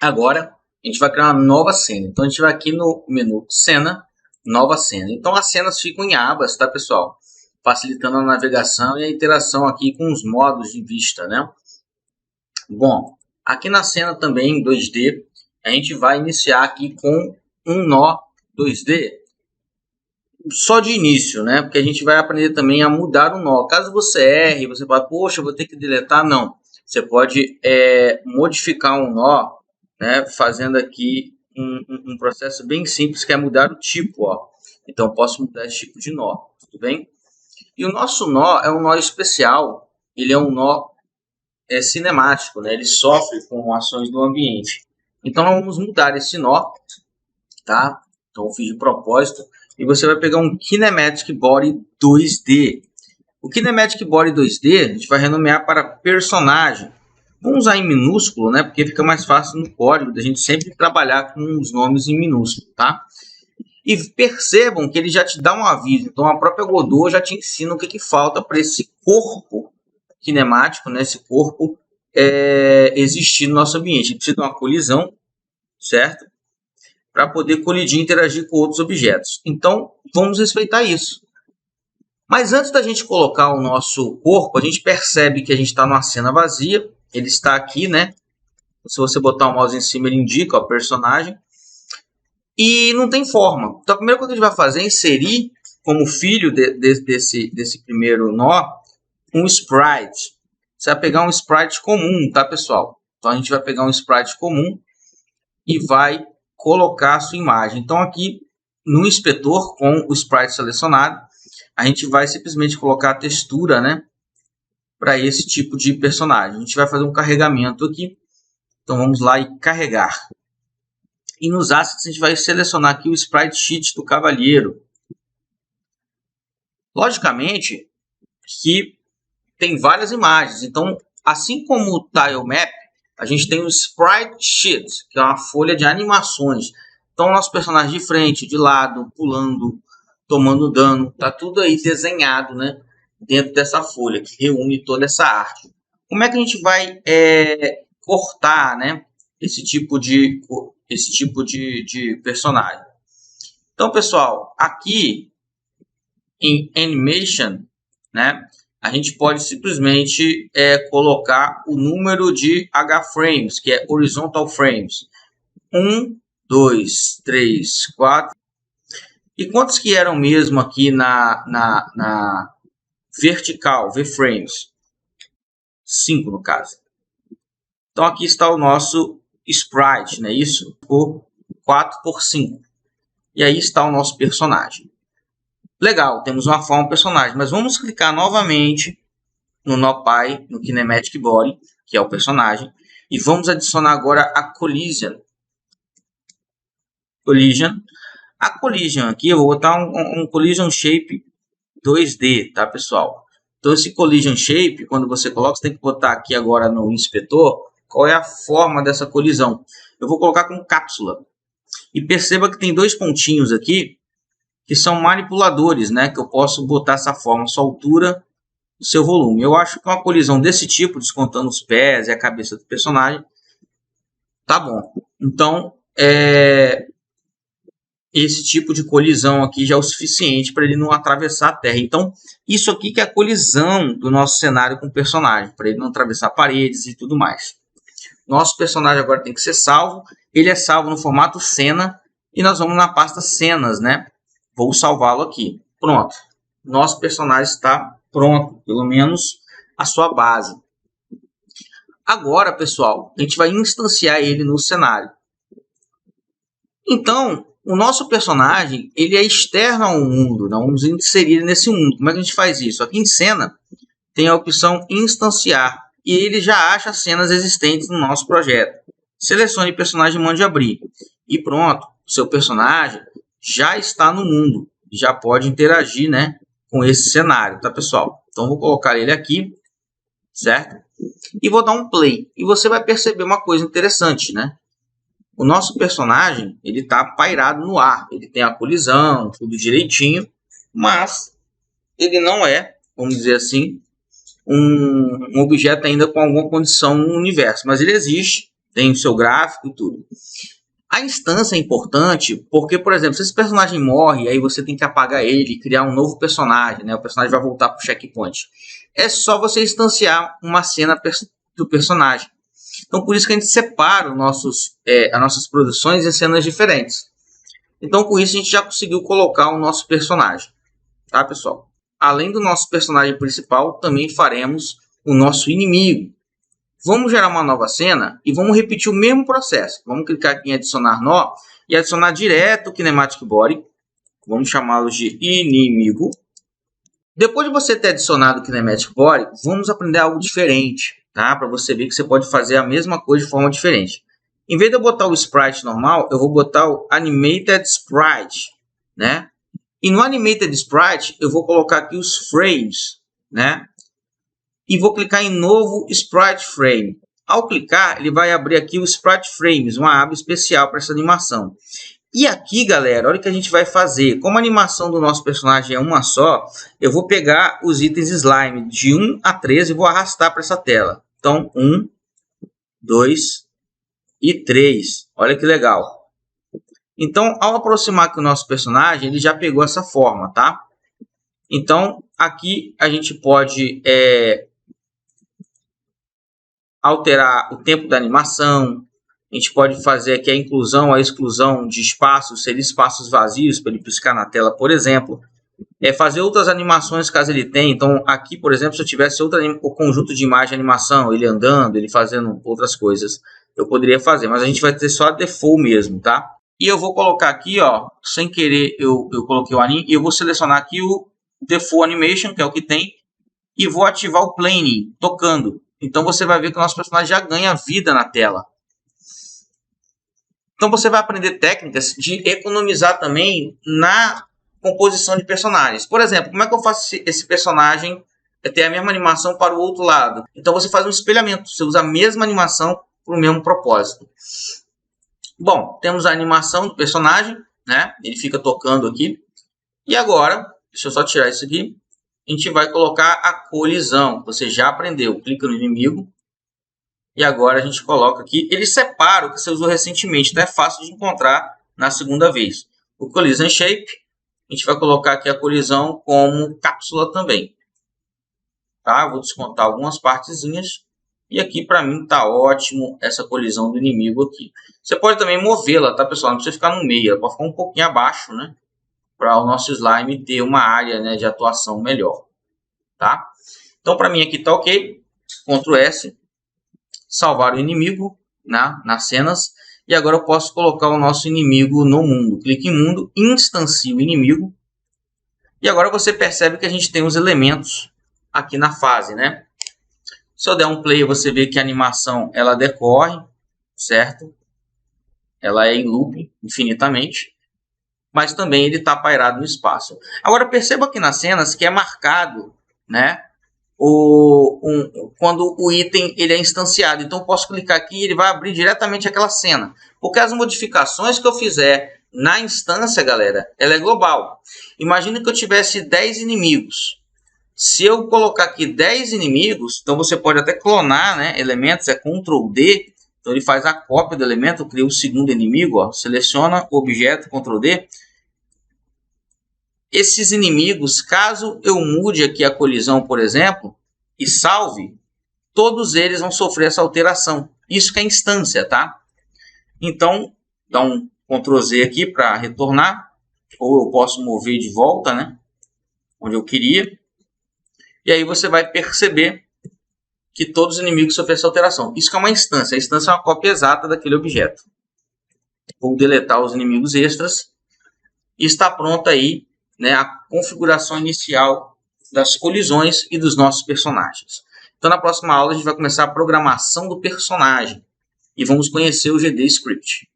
Agora, a gente vai criar uma nova cena. Então, a gente vai aqui no menu Cena, Nova Cena. Então, as cenas ficam em abas, tá, pessoal? Facilitando a navegação e a interação aqui com os modos de vista, né? Bom, aqui na cena também em 2D, a gente vai iniciar aqui com um nó 2D só de início, né? Porque a gente vai aprender também a mudar o nó. Caso você erre, você fala, poxa, eu vou ter que deletar. Não. Você pode modificar um nó, né? Fazendo aqui um processo bem simples, que é mudar o tipo, ó. Então, eu posso mudar esse tipo de nó, tudo bem? E o nosso nó é um nó especial. Ele é um nó cinemático, né? Ele sofre com ações do ambiente. Então, nós vamos mudar esse nó, tá? Então, eu fiz de propósito. E você vai pegar um Kinematic Body 2D. O Kinematic Body 2D, a gente vai renomear para personagem. Vamos usar em minúsculo, né? Porque fica mais fácil no código da gente sempre trabalhar com os nomes em minúsculo, tá? E percebam que ele já te dá um aviso. Então, a própria Godot já te ensina o que falta para esse corpo cinemático, né? Esse corpo existir no nosso ambiente. Ele precisa de uma colisão, certo? Para poder colidir e interagir com outros objetos. Então, vamos respeitar isso. Mas antes da gente colocar o nosso corpo, a gente percebe que a gente está numa cena vazia. Ele está aqui, né? Se você botar o mouse em cima, ele indica o personagem. E não tem forma. Então, a primeira coisa que a gente vai fazer é inserir, como filho desse primeiro nó, um sprite. Você vai pegar um sprite comum, tá, pessoal? Então, a gente vai pegar um sprite comum e vai colocar a sua imagem. Então, aqui no inspetor, com o sprite selecionado, a gente vai simplesmente colocar a textura, né, para esse tipo de personagem. A gente vai fazer um carregamento aqui. Então, vamos lá e carregar. E nos assets, a gente vai selecionar aqui o sprite sheet do cavalheiro. Logicamente que tem várias imagens. Então, assim como o Tile Map, a gente tem o Sprite Sheet, que é uma folha de animações. Então, o nosso personagem de frente, de lado, pulando, tomando dano, tá tudo aí desenhado, né, dentro dessa folha, que reúne toda essa arte. Como é que a gente vai cortar, né, esse tipo de personagem? Então, pessoal, aqui em Animation, né, a gente pode simplesmente colocar o número de H-frames, que é Horizontal Frames. 1, 2, 3, 4. E quantos que eram mesmo aqui na vertical, V-frames? 5 no caso. Então aqui está o nosso sprite, né? Isso por 4 por 5. E aí está o nosso personagem. Legal, temos uma forma personagem, mas vamos clicar novamente no NoPy, no Kinematic Body, que é o personagem, e vamos adicionar agora a Collision. A Collision aqui, eu vou botar um Collision Shape 2D, tá, pessoal? Então, esse Collision Shape, quando você coloca, você tem que botar aqui agora no inspetor qual é a forma dessa colisão. Eu vou colocar com cápsula. E perceba que tem dois pontinhos aqui, que são manipuladores, né? Que eu posso botar essa forma, sua altura, o seu volume. Eu acho que uma colisão desse tipo, descontando os pés e a cabeça do personagem, tá bom. Então, esse tipo de colisão aqui já é o suficiente para ele não atravessar a terra. Então, isso aqui que é a colisão do nosso cenário com o personagem, para ele não atravessar paredes e tudo mais. Nosso personagem agora tem que ser salvo. Ele é salvo no formato cena e nós vamos na pasta cenas, né? Vou salvá-lo aqui. Pronto. Nosso personagem está pronto, pelo menos a sua base. Agora, pessoal, a gente vai instanciar ele no cenário. Então, o nosso personagem, ele é externo ao mundo. Nós vamos inserir nesse mundo. Como é que a gente faz isso? Aqui em cena, tem a opção instanciar. E ele já acha cenas existentes no nosso projeto. Selecione personagem e mande abrir. E pronto, o seu personagem já está no mundo. Já pode interagir, né, com esse cenário, tá, pessoal? Então, vou colocar ele aqui, certo? E vou dar um play. E você vai perceber uma coisa interessante, né? O nosso personagem, ele está pairado no ar. Ele tem a colisão, tudo direitinho. Mas ele não é, vamos dizer assim, um objeto ainda com alguma condição no universo. Mas ele existe tem o seu gráfico e tudo. A instância é importante porque, por exemplo, se esse personagem morre, aí você tem que apagar ele e criar um novo personagem, né? O personagem vai voltar para o checkpoint. É só você instanciar uma cena do personagem. Então, por isso que a gente separa as nossas produções em cenas diferentes. Então, com isso, a gente já conseguiu colocar o nosso personagem. Tá, pessoal? Além do nosso personagem principal, também faremos o nosso inimigo. Vamos gerar uma nova cena e vamos repetir o mesmo processo. Vamos clicar aqui em adicionar nó e adicionar direto o Kinematic Body. Vamos chamá-lo de inimigo. Depois de você ter adicionado o Kinematic Body, vamos aprender algo diferente, tá? Para você ver que você pode fazer a mesma coisa de forma diferente. Em vez de eu botar o Sprite normal, eu vou botar o Animated Sprite, né? E no Animated Sprite, eu vou colocar aqui os frames, né? E vou clicar em novo Sprite Frame. Ao clicar, ele vai abrir aqui o Sprite Frames, uma aba especial para essa animação. E aqui, galera, olha o que a gente vai fazer. Como a animação do nosso personagem é uma só, eu vou pegar os itens Slime de 1 a 13 e vou arrastar para essa tela. Então, 1, 2 e 3. Olha que legal. Então, ao aproximar aqui o nosso personagem, ele já pegou essa forma, tá? Então, aqui a gente pode alterar o tempo da animação. A gente pode fazer aqui a inclusão, a exclusão de espaços, seria espaços vazios para ele piscar na tela, por exemplo. Fazer outras animações caso ele tenha. Então, aqui, por exemplo, se eu tivesse o conjunto de imagem e animação, ele andando, ele fazendo outras coisas, eu poderia fazer. Mas a gente vai ter só a default mesmo, tá? E eu vou colocar aqui, ó, sem querer, eu coloquei o anime, e eu vou selecionar aqui o default animation, que é o que tem, e vou ativar o plane, tocando. Então, você vai ver que o nosso personagem já ganha vida na tela. Então, você vai aprender técnicas de economizar também na composição de personagens. Por exemplo, como é que eu faço esse personagem ter a mesma animação para o outro lado? Então, você faz um espelhamento. Você usa a mesma animação para o mesmo propósito. Bom, temos a animação do personagem, né? Ele fica tocando aqui. E agora, deixa eu só tirar isso aqui. A gente vai colocar a colisão. Você já aprendeu. Clica no inimigo. E agora a gente coloca aqui. Ele separa o que você usou recentemente. Então é fácil de encontrar na segunda vez. O Collision Shape. A gente vai colocar aqui a colisão como cápsula também. Tá? Vou descontar algumas partezinhas. E aqui para mim tá ótimo essa colisão do inimigo aqui. Você pode também movê-la, tá, pessoal? Não precisa ficar no meio. Ela pode ficar um pouquinho abaixo, né? Para o nosso slime ter uma área, né, de atuação melhor, tá? Então, para mim aqui tá ok. Ctrl S, salvar o inimigo, né, nas cenas. E agora eu posso colocar o nosso inimigo no mundo. Clique em mundo, instancie o inimigo. E agora você percebe que a gente tem os elementos aqui na fase, né? Se eu der um play, você vê que a animação ela decorre, certo? Ela é em loop infinitamente. Mas também ele está pairado no espaço. Agora perceba aqui nas cenas que é marcado, né, quando o item ele é instanciado. Então eu posso clicar aqui e ele vai abrir diretamente aquela cena. Porque as modificações que eu fizer na instância, galera, ela é global. Imagina que eu tivesse 10 inimigos. Se eu colocar aqui 10 inimigos, então você pode até clonar, né, elementos, é Ctrl D. Então ele faz a cópia do elemento, cria o segundo inimigo, ó, seleciona o objeto, Ctrl D. Esses inimigos, caso eu mude aqui a colisão, por exemplo, e salve, todos eles vão sofrer essa alteração. Isso que é instância, tá? Então, dá um Ctrl Z aqui para retornar, ou eu posso mover de volta, né? Onde eu queria. E aí você vai perceber que todos os inimigos sofrem essa alteração. Isso que é uma instância. A instância é uma cópia exata daquele objeto. Vou deletar os inimigos extras. E está pronta aí, né, a configuração inicial das colisões e dos nossos personagens. Então, na próxima aula, a gente vai começar a programação do personagem. E vamos conhecer o GD Script.